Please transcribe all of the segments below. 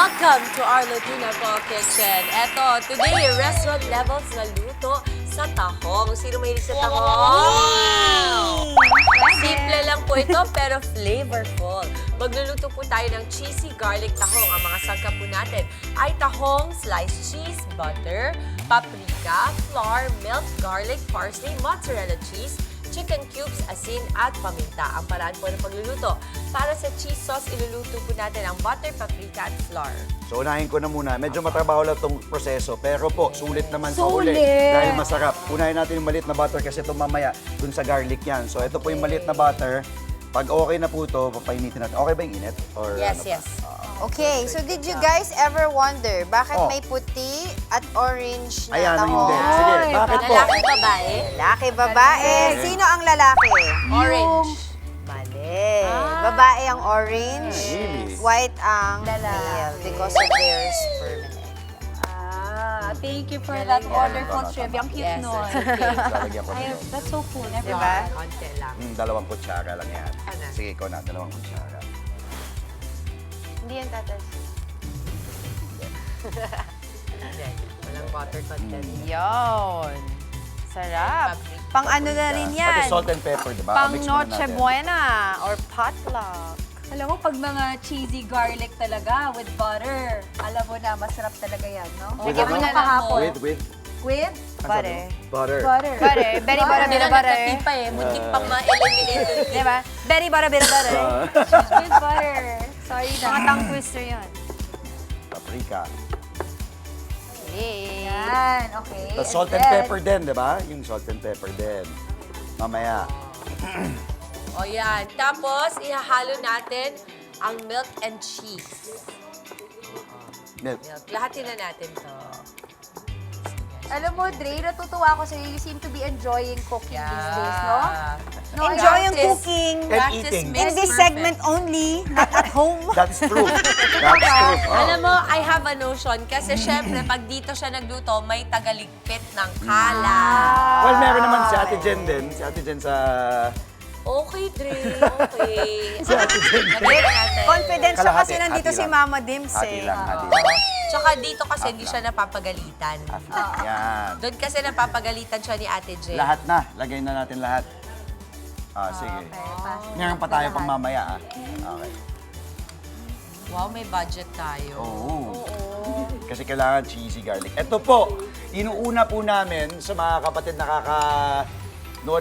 Welcome to our Laguna Po Kitchen. Eto, today, restaurant levels na luto sa tahong. Sino mahilig sa tahong? Simple lang po ito, pero flavorful. Magluluto po tayo ng cheesy garlic tahong. Ang mga sangkap po natin ay tahong, sliced cheese, butter, paprika, flour, milk, garlic, parsley, mozzarella cheese, chicken cubes, asin, at paminta. Ang paraan po ng pagluluto. Para sa cheese sauce, iluluto po natin ang butter, paprika, at flour. So unahin ko na muna. Medyo matrabaho lang itong proseso. Pero po, sulit naman sa huli. Sulit! Dahil masarap. Unahin natin yung maliit na butter kasi ito mamaya dun sa garlic yan. So ito po yung maliit na butter. Pag okay na po ito, papainitin natin. Okay ba yung init? Or Yes, ano pa? yes. Okay, so did you guys ever wonder bakit Oh. may puti at orange na Ayan ang tahong? hindi. Sige, bakit po? Lalaki, babae? Lalaki, babae. Sino ang lalaki? Orange. Mali. Babae ang orange, Really? white ang male because of their sperm and egg. Thank you for that wonderful trivia. Ang cute Yes, nun. it's okay. Lalagyan ko nito. That's so cool. Never Diba? Konti lang. Dalawang kutsara lang yan. Ano? Sige, ikaw na. Dalawang kutsara. Hindi yan tatas. Hindi. Walang water content. Yon. Sarap. Pang ano na rin Pati yan? salt and pepper, di ba? Pang Mix muna Noche natin. Buena or potluck. Alam mo, pag mga cheesy garlic talaga with butter, alam mo na, masarap talaga yan, no? With Lagyan ano? mo na kahapon. With? With Butter. Butter. butter. Butter. Very butter, Hindi bit na of butter. nagkatipa eh. Muntik pang ma-eliminate. Diba? Very butter, bit of butter. With butter. Sorry na. Mga tongue twister yun. Paprika. Yay. Yan, okay. Tapos salt and then, pepper din, di ba? Yung salt and pepper din. Mamaya. O yan. Tapos, ihahalo natin ang milk and cheese. Milk. Milk. Lahatin na natin to. Alam mo, Dre, natutuwa ako sa'yo. You seem to be enjoying cooking these days, no? No, Enjoy yung practice. cooking. And Practice eating. makes In this perfect. segment only, not at home. That's true. That's true. Oh. Alam mo, I have a notion. Kasi syempre, pag dito siya nagluto, may tagaligpit ng kalat. Well, meron naman si Ate Jen din. Si Ate Jen sa... Okay, Dre. Okay. Si Ate Jen. Lagyan na natin. Confidence siya kasi Kalahati, nandito hati si lang. Mama Dims Hati eh. lang, hati lang. Tsaka dito kasi hindi siya napapagalitan. Yan. Doon kasi napapagalitan siya ni Ate Jen. Lahat na. Lagay na natin lahat. Sige. Ngayon pa tayo pang mamaya. Okay. Wow, may budget tayo. Oo. Kasi kailangan cheesy garlic. Ito po, inuuna po namin sa mga kapatid nakaka-nood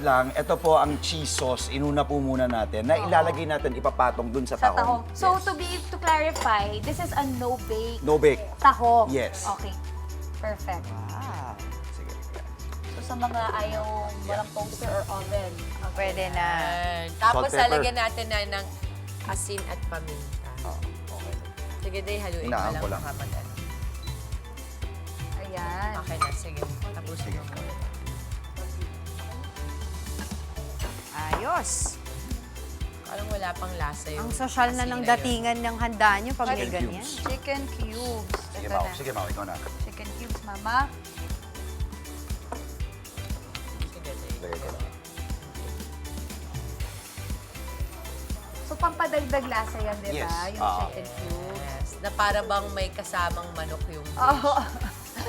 lang, ito po ang cheese sauce. Inuna po muna natin na ilalagay natin, ipapatong dun sa Sa tahong. tahong. So, Yes. to clarify, this is a no-bake No bake. tahong. Yes. Okay. Perfect. Ah, sige. So, sa mga ayaw walang toaster or oven. Pwede na. Ayan. Tapos Salt, pepper. lalagyan natin na ng asin at paminta. Okay. Sige, Day, haluin mo Hinaan lang ko lang. baka mag-ano. Ayan. Okay na, sige. Tapusin mo. Ayos. Parang wala pang lasa yung Ang sosyal na asin ng yun. datingan ng handa nyo pag may Chicken ganyan. cubes. Chicken cubes. Sige, Ito Mau. na. Sige, Mau. Ikaw na. Chicken cubes, mama. Sige, Day. Lagay ko lang. So, pampadagdag lasa yan, di ba? Yes. Yung chicken cubes. Yes. Na para bang may kasamang manok yung dish. Oh.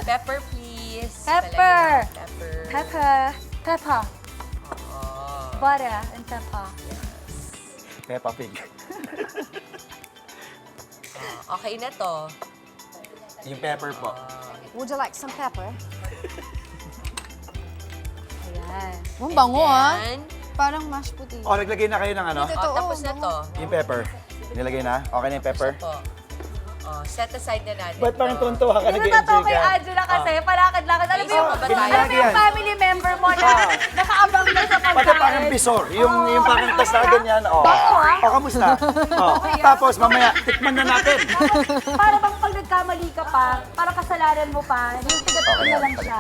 Pepper, please. Pepper. Palagyan ng Pepper. Pepper. Pepper. Oh. Butter and pepper. Peppa Pig. Okay na to. Yung pepper po. Would you like some pepper? Ayan. Ang bango ah. Yan. Parang mashed potato. Oh, naglagay na kayo ng ano? Oh, tapos na to. Yung pepper. Nilagay na? Okay na yung pepper? Po. Oh, set aside na natin. Ba't parang to. tuntua ka? Hindi Nag-enjoy natatawa kay ka? Angela kasi palakad-lakad. Alam mo Ay, yung, isa pa ba alam tayo? mo yung family member mo na nakaabang na sa Pati parang pagkain. bisor. Yung parang tas na ganyan. Oh. Oh, kamusta? Oh. Tapos mamaya, tikman na natin. Para bang pag nagkamali ka pa, parang kasalanan mo pa, yung tigat na lang siya.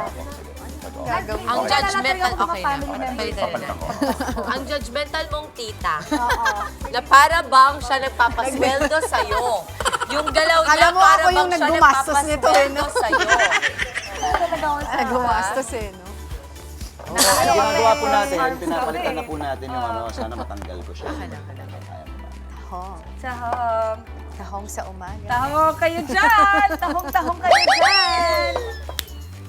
Gagawin Ang ko. Okay. judgmental, Ako okay na. family member. Palitan na natin. Ang judgmental mong tita, Oo. na para bang siya nagpapasweldo sa'yo. Yung galaw niya, Alam mo, para ako bang yung siya naggumastos nito, eh, no? nagpapasweldo sa'yo. Talaga ako sa... Gumastos eh, no? Oh, ang ginagawa po natin, pinapalitan na po natin yung ano, sana matanggal ko siya. Oh. Sa Tahong sa umaga. Tahong kayo dyan! Tahong kayo dyan!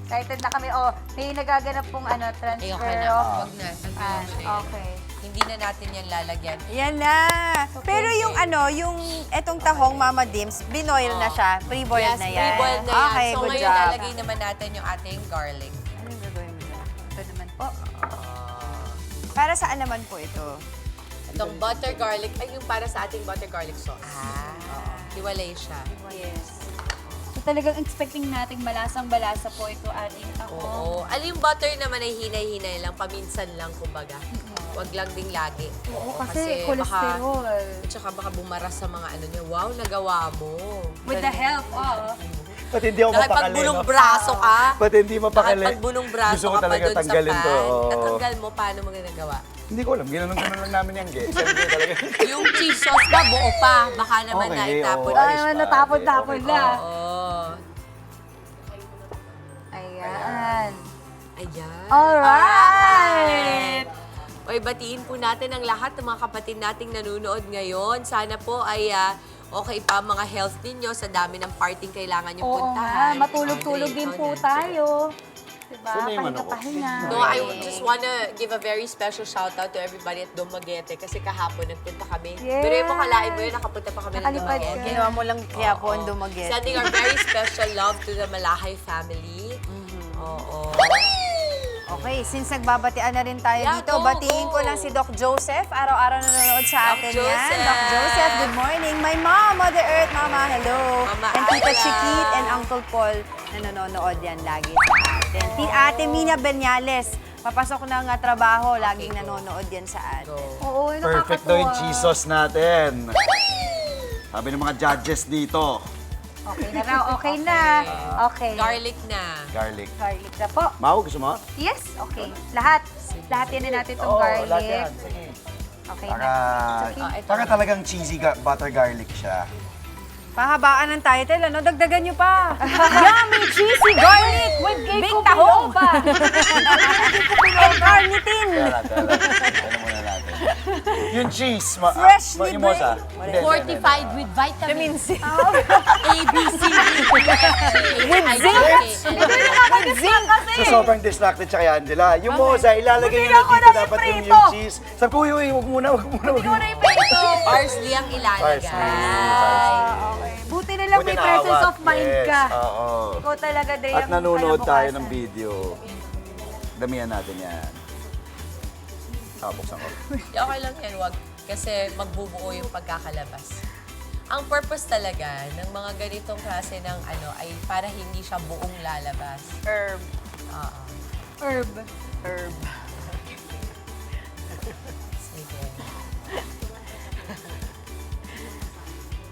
Excited na kami. Oh, may nagaganap pong transfer Ayoko na. of... Huwag na. Tanggalin mo siya. Okay. Hindi na natin yan lalagyan. Yan na. Pero yung yung etong tahong Mama Dims, binoil na siya. Pre-boiled Yes, na yan. pre-boiled na yan. Okay, So good ngayon job. lalagay naman natin yung ating garlic. Anong gagawin mo dyan? Ito naman po. Para saan naman po ito? Itong butter garlic, ay yung para sa ating butter garlic sauce. Hiwalay siya. Yes. So talagang expecting nating malasang-balasa po ito ating tahong. Oo. Alam yung butter naman ay hinay-hinay lang, paminsan lang kumbaga. Huwag lang ding lagi. Oo, kasi cholesterol. At saka baka bumaras sa mga ano niya. Wow, nagawa mo. With the help of... Ba't hindi ako mapakali, Nakapagbulong no? braso ka. Ba't hindi mapakali? Nakapagbulong braso Gusto ko ka pa talaga dun sa tanggalin to. pan. oo. Natanggal mo, paano mo ginagawa? Hindi ko alam. Ginanon-ganon lang namin yan, Ge. Siyempre talaga. Yung cheese sauce ba, buo pa. Baka naman Okay, naitapon. oo. Ay, Ayos pa, natapon-tapon okay. na. Oo. Ayan. Ayan. Alright! Oy, batiin po natin ang lahat ng mga kapatid nating nanonood ngayon. Sana po ay okay pa ang mga health ninyo sa dami ng parting kailangan nyo Oo puntahan. nga, matulog-tulog din po tayo. Diba? Saan na yung ano ko? Pahinga-pahinga. No, I just wanna give a very special shout out to everybody at Dumaguete kasi kahapon nagpunta kami. Yes. Pero yung makalain mo yun, nakapunta pa kami ng Nakalipad Dumaguete. ka. Ginawa mo lang kaya po ang Oo. dumagit. Sending our very special love to the Malahay family. Oo. Okay, since nagbabatian na rin tayo Yeah, dito, go, batiin ko go. lang si Doc Joseph. Araw-araw nanonood sa Doc atin yan. Joseph. Doc Joseph, good morning. My mom, Mother Earth, Mama, hello. Mama and Tita Ayla. Chiquit and Uncle Paul na nanonood yan lagi sa atin. Ate Mina Benyales, papasok ng trabaho, laging go. nanonood yan sa atin. Oo, Perfect daw yung cheese sauce natin. Sabi ng mga judges dito. Okay na raw, okay na. Okay. Garlic na. Garlic. Garlic na po. Mau, gusto mo? Yes, okay. Lahat. Lahat yan na natin itong Oo, garlic. lahat yan. Sige. Okay Para, na. It's okay. ito para na. talagang cheesy butter garlic siya. Pahabaan ng title, ano? Dagdagan nyo pa. Yummy, cheesy garlic with big tahong. And carnitin. Ano muna natin? Yung cheese. Freshly yung mosa. braised. Hindi, Fortified with vitamin C. A, B, C, D, With zinc. So, sobrang distracted siya kay Angela. Yung mosa, ilalagay Buti niya na ako dito dapat na-prito. yung cheese. Sabi ko, uy, huwag muna. Parsley ang ilalagay. Okay. Buti na lang may presence of mind ka. Oo. Ikaw talaga, Dre. At ang nanonood tayo kinabukasan. ng video. Damihan natin yan. Buksan ko. Okay lang yan, wag. Kasi magbubuo yung pagkakalabas. Ang purpose talaga ng mga ganitong klase ng ay para hindi siya buong lalabas. Herb. Oo. Herb. Herb. Sige.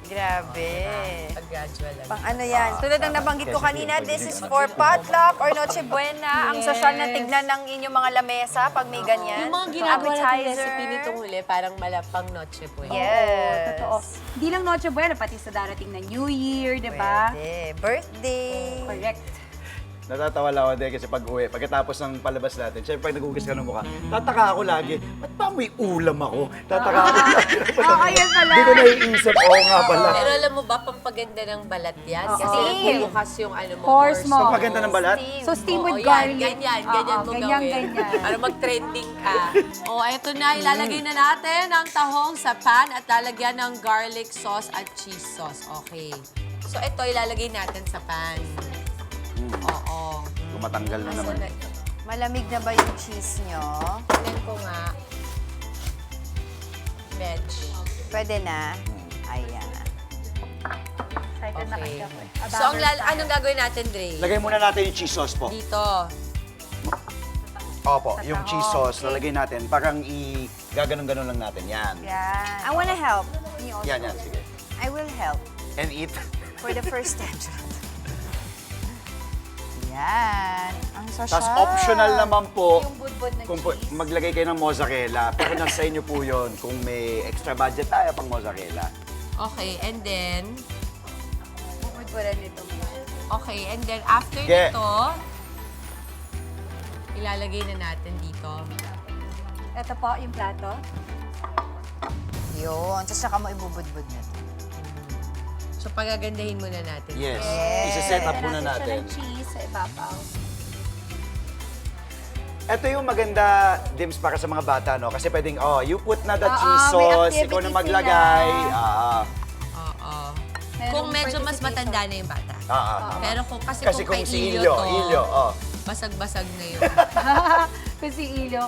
Grabe. Pag-gradual lang. Pang ano yan. Tulad ng nabanggit ko kanina, this is for potluck or Noche Buena. Ang social na tignan ng inyong mga lamesa pag may ganyan. Yung mga ginagawa natin Appetizer. recipe nitong huli, parang malapang noche po. Yes. Totoo. Hindi lang Noche Buena, pati sa darating na New Year, di ba? Pwede. Birthday. Correct. Natatawa lang ako din kasi pag uwi, pagkatapos ng palabas natin, syempre pag nagugas ka ng mukha, tataka ako lagi, ba't pa may ulam ako? Tataka ako lagi. Ayun pala. Hindi ko naiisip, oo nga pala. Pero alam mo ba, pampaganda ng balat yan? Kasi Steam. bukas yung mo. Pores mo. Pagpaganda ng balat? So, steam Oo, with yan, garlic. ganyan Oo, mo ganyan, gawin. ganyan. Para mag-trending ka. Eto na, ilalagay na natin ang tahong sa pan at lalagyan ng garlic sauce at cheese sauce. Okay. So, ito ilalagay natin sa pan. Oo. Matanggal na naman. Malamig na ba yung cheese nyo? Tignan ko nga. Medj. Pwede na. Ayan. Excited na Okay. kasi ako. So, anong gagawin natin, Dre? Lagay muna natin yung cheese sauce po. Dito. Opo, yung cheese sauce, lalagay natin. Parang gaganon-ganon lang natin. Yan. I wanna help. Yan, sige. I will help And eat. for the first time. Yan. Ang social. Tapos optional naman po, Yung budbud na kung cheese. maglagay kayo ng mozzarella. Pero nasa inyo po yun kung may extra budget tayo pang mozzarella. Okay, and then... Budbudan nito. Okay, and then after Ge. nito, ilalagay na natin dito. Ito po yung plato. Yun. Tapos saka mo ibubudbud na. So, pagagandahin muna natin. Yes. Isa-set up muna Siya natin. ng cheese sa ibabaw. Ito yung maganda, Dims, para sa mga bata, no? Kasi pwedeng, you put na the Oo, cheese may sauce, ikaw activity na maglagay. sila. Oo. Merong Kung medyo mas participation. matanda na yung bata. Pero kung kasi Kasi kung kung kay si Ilyo Ilyo, to, oh. basag-basag na yun. Kasi ilo.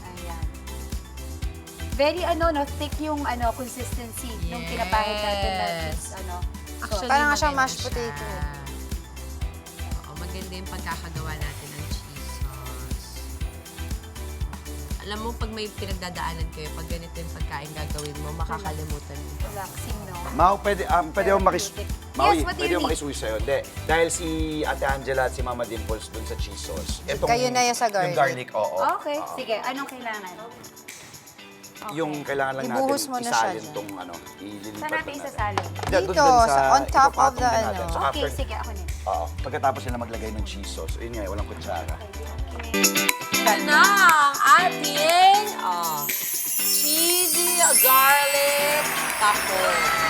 Ayan. Very thick yung consistency nung Yes. pinapahid natin na cheese, Actually, Parang nga siyang maganda mashed siya. potato. Oo, maganda yung pagkakagawa natin ng cheese sauce. Alam mo, pag may pinagdadaanan kayo, pag ganito yung pagkain gagawin mo, makakalimutan mo. relaxing, no? Mau, pwede ako Maui, What do pwede you ako makisuyo sa'yo. Hindi, dahil si Ate Angela at si Mama Dimples dun sa cheese sauce. Kayo na yung sa garlic. Yung garlic, oo. Okay, sige. Anong kailangan? Yung kailangan lang Ibuhos natin mo na siya isalin dyan. tong ililipat Saan natin lang isasalin? Dun Dito, on top of ipapatong the din natin. So, Okay, after, sige. Ako na. Oo, pagkatapos nila maglagay ng cheese sauce, yun nga, walang kutsara. Ito na ang ating cheesy garlic taco.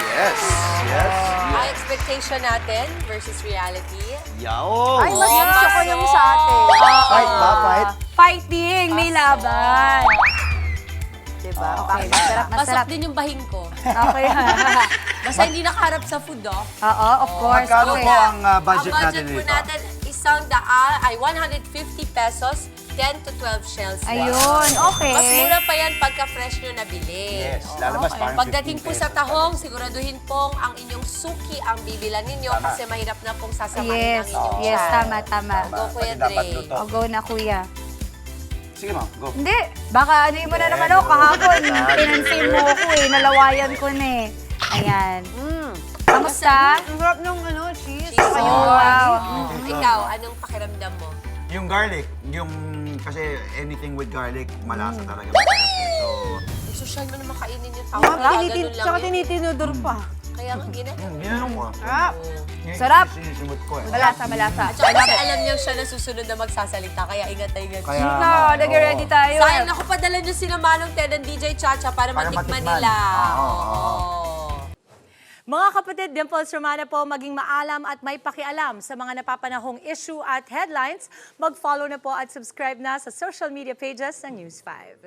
Yes, yes. High expectation natin versus reality. Yao! Ay, mas gusto ko yung sa atin. Fight ba? Fight? Fighting! May laban! Diba? Okay, masarap, Masarap masarap. din yung bahing ko. Okay. Basta hindi nakaharap sa food, Oo, of course. Magkano Okay. po ang budget Ang natin budget po dito? natin, 150 pesos, 10 to 12 shells. Ayun, okay. Mas mura pa yan pagka-fresh nyo nabili. Yes, lalabas Okay. parang Pagdating 15 po sa pesos. tahong, siguraduhin pong ang inyong suki ang bibilan ninyo Tama. kasi mahirap na pong sasamahin Yes, ang inyong yes, tiyan. tama, tama. Go, Kuya Pati dapat Dre. luto. O, go na, kuya. Sige, ma'am, go. Hindi, baka ano mo na naman ako kahapon. Pinansin mo ako Nalawayan ko na Ayan. Kamusta? Ang sarap nung cheese. Cheese Saka yung sauce. wow. Ikaw, anong pakiramdam mo? Yung garlic, kasi anything with garlic, malasa talaga. So, Yung social mo naman kainin yung tao. Saka Ganun lang yun. tinitinudor pa. Kaya nga, ginanong ko. Sarap. Sinisimot ko eh. Malasa, malasa. At saka kasi alam niyo siya na susunod na magsasalita, kaya ingat na ingat Kaya siya. nga, nag-ready oo. tayo. Sayang, naku, padala niyo sila Manong Ted and DJ Chacha para matikman matikman. nila. Oo. Mga kapatid, Dimples Romana po, maging maalam at may pakialam sa mga napapanahong issue at headlines. Mag-follow na po at subscribe na sa social media pages ng News 5.